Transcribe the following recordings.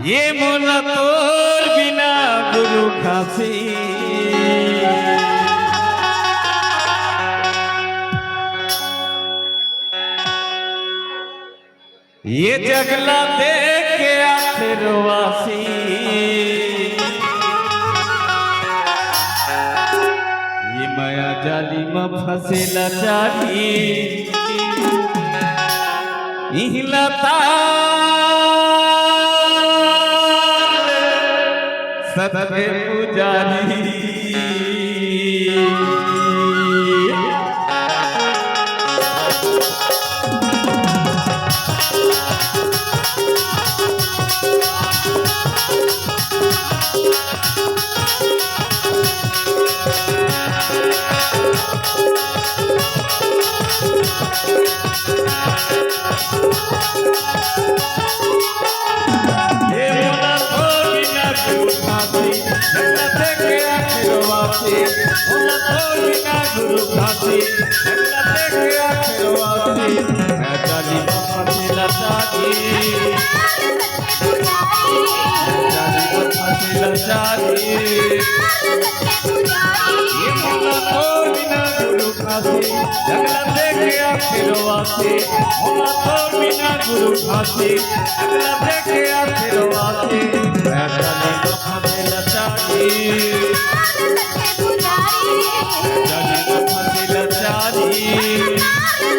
ये मोला तोर बिना गुरु खासी ये जगला देख के आखिरवासी ये माया जाली में फसेला जाली इहलता सदके पुजारी गुरु खासी जगला देखे आखिरवासी होला तोर बिना गुरु खासी जगला देखे आखिरवासी जाली फसेला जाली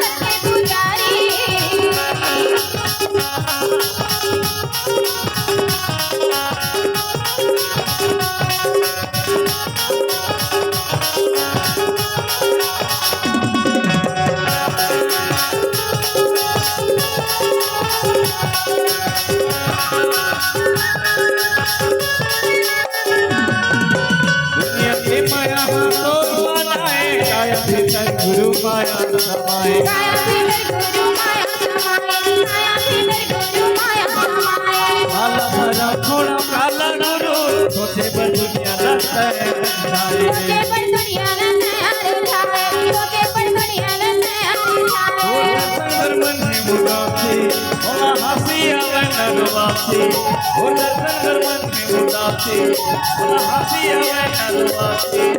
गुरु माया समाए काला भरा थोड़ा काला गुरु छोटे पर दुनिया लगता है मन में मुदासी होला हंसी आवे नरवासी होला मन में मुदासी होला हंसी आवे नरवासी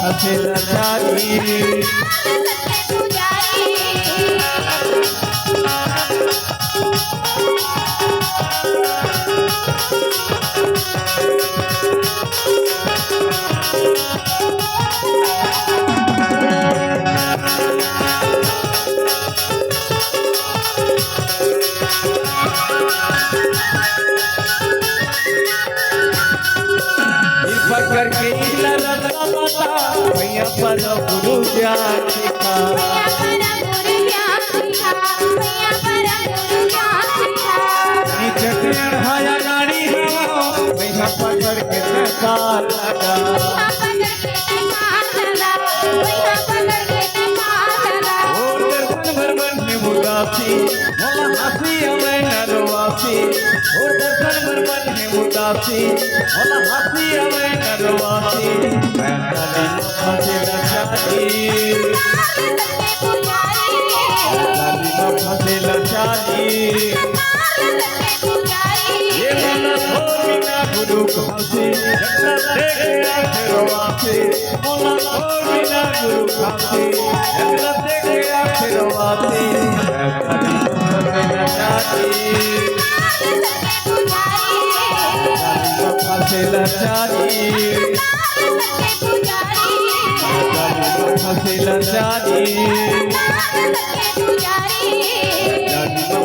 फसेला जाली करके इला रत्ना माता भैया पर गुरु ज्ञान सिखा नीचे चढ़ाया गाड़ी हवा भैया पकड़ के सरकार लगा और दर्शन भर मन में मुदासी होला हंसी हमें नरवासी और दर्शन भर मन में मुदासी होला हंसी हमें नरवासी फसेला जाली फसेला जाली ये मोला तोर बिना गुरु खासी जगला देखे आखिरवासी मोला तोर बिना गुरु खासी जगला देखे आखिरवासी फसेला जाली फसेला जाली फसेला जाली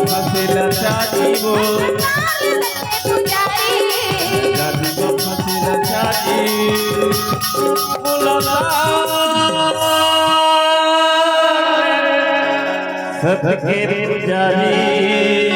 फसेला जाली वो फसेला जाली सदके जाली